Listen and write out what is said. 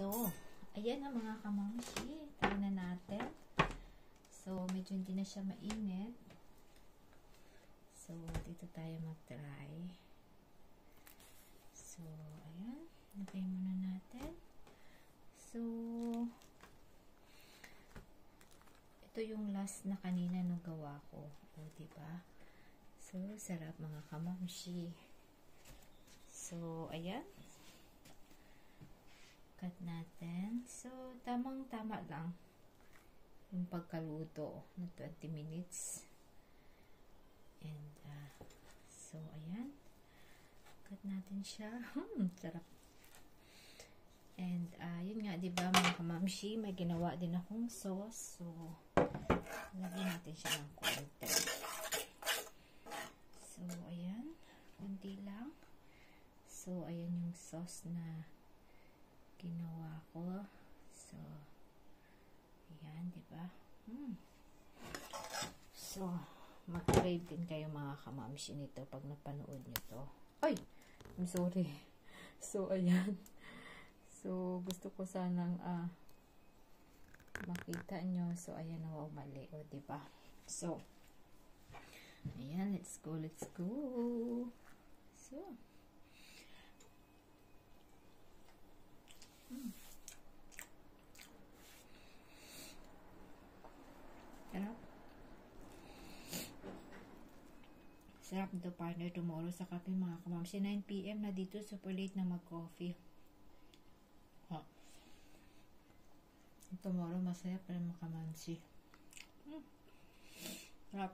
So, ayan na mga kamamshi. Try na natin. So, medyo hindi na siya mainit. So, dito tayo mag-try. So, ayan. Lagay muna natin. So, ito yung last na kanina nung gawa ko. O, diba? So, sarap mga kamamshi. So, ayan. Cut natin. So, tamang-tama lang yung pagkaluto na 20 minutes. And, so, ayan. Cut natin siya. Sarap. And, yun nga, diba, mga kamamshi, may ginawa din akong sauce. So, lagyan natin siya ng konti. So, ayan. Kunti lang. So, ayan yung sauce na ginawa ko. So, ayan, diba? So, mag-crave din kayo mga kamamshi nito pag napanood nyo to. Ay! I'm sorry. So, ayan. So, gusto ko sanang makita nyo. So, ayan na, wow, mali. O, diba? So, ayan, let's go, let's go. So, sarap. Sarap nito, partner, tomorrow sa kape mga kamamshi. 9 PM na dito, super late na mag-coffee. Tomorrow masaya pa rin mga kamamshi. Sarap.